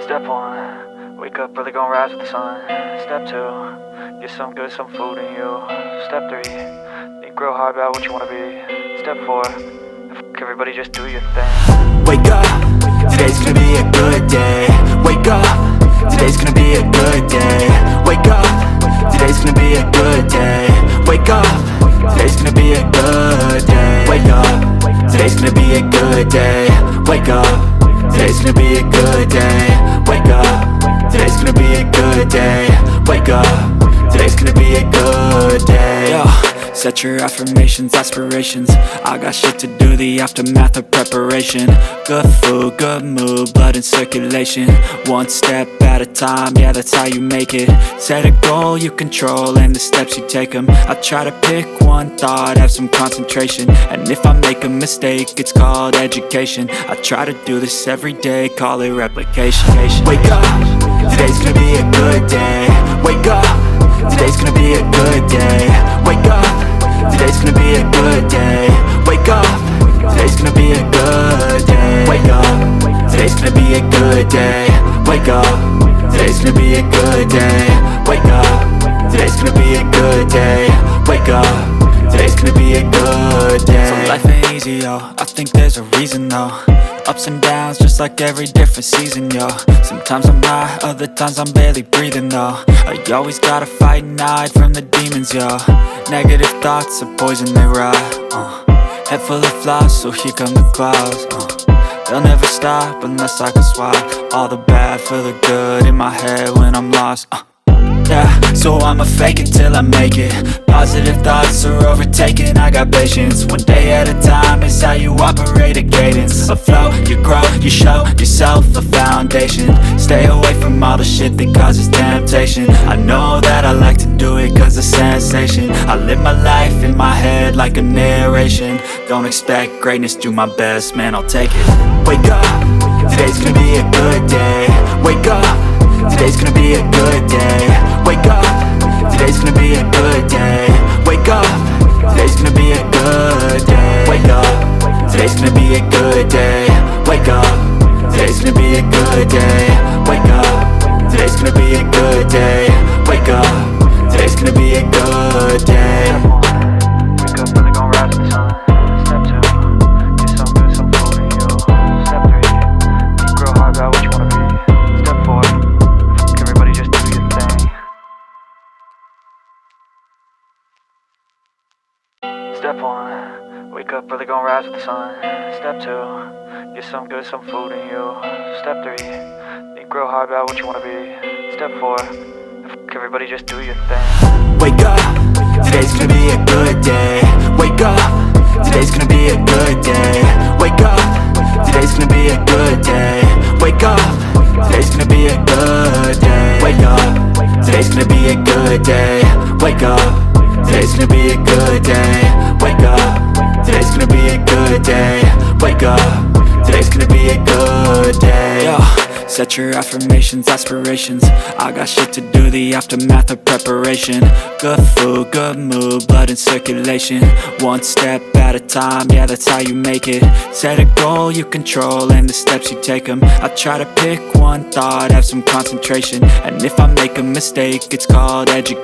Step 1, wake up early, gon' rise with the sun. Step 2, get some good, some food in you. Step 3, think real hard about what you wanna be. Step 4, fuck everybody, just do your thing. Wake up, today's gonna be a good day. Wake up, today's gonna be a good day. Wake up, today's gonna be a good day. Wake up, today's gonna be a good day. Wake up, today's gonna be a good day. Wake up, today's gonna be a good day. Wake up, today's gonna be a good day. Wake up, today's gonna be a good day. Yo, set your affirmations, aspirations. I got shit to do, the aftermath of preparation. Good food, good mood, blood in circulation. One step at a time, yeah, that's how you make it. Set a goal you control and the steps you take them. I try to pick one thought, have some concentration. And if I make a mistake, it's called education. I try to do this every day, call it replication. Wake up, today's gonna be a good day. Wake up, today's gonna be a good day. Wake up, today's gonna be a good day. Wake up, today's gonna be a good day. Wake up, today's gonna be a good day. Wake up, today's gonna be a good day. Wake up, today's gonna be a good day. Wake up, today's gonna be a good day. So life ain't easy, yo, I think there's a reason though. Ups and downs, just like every different season, yo. Sometimes I'm high, other times I'm barely breathing, though. I always gotta fight and hide from the demons, yo. Negative thoughts are poison, they rot. Head full of flies, so here come the clouds. They'll never stop unless I can swap all the bad for the good in my head when I'm lost. Yeah, so I'ma fake it till I make it. Positive thoughts are overtaken, I got patience. One day at a time is how you operate a cadence. A flow, you grow, you show yourself a foundation. Stay away from all the shit that causes temptation. I know that I like to do it cause it's sensation. I live my life in my head like a narration. Don't expect greatness, do my best, man, I'll take it. Wake up, today's gonna be a good day. Wake up, today's gonna be a good day. Wake up, today's gonna be a good day. Wake up, today's gonna be a good day. Wake up, today's gonna be a good day. Wake up, today's gonna be a good day. Wake up, today's gonna be a good day. Wake up, today's gonna be a good day. Wake up early, gon' rise with the sun. Step 2, get some good, some food in you. Step 3, think real hard about what you wanna be. Step 4, fuck everybody, just do your thing. Step 1, wake up early, gon' rise with the sun. Step 2, get some good, some food in you. Step 3, think real hard about what you wanna be. Step 4, fuck everybody, just do your thing. Wake up, today's gonna be a good day. Wake up, today's gonna be a good day. Wake up, today's gonna be a good day. Wake up, today's gonna be a good day. Wake up, today's gonna be a good day. Wake up, today's gonna be a good day. Wake up, today's gonna be a good day. Wake up, today's gonna be a good day. Yo, set your affirmations, aspirations. I got shit to do, the aftermath of preparation. Good food, good mood, blood in circulation. One step at a time, yeah, that's how you make it. Set a goal you control and the steps you take them. I try to pick one thought, have some concentration. And if I make a mistake, it's called education.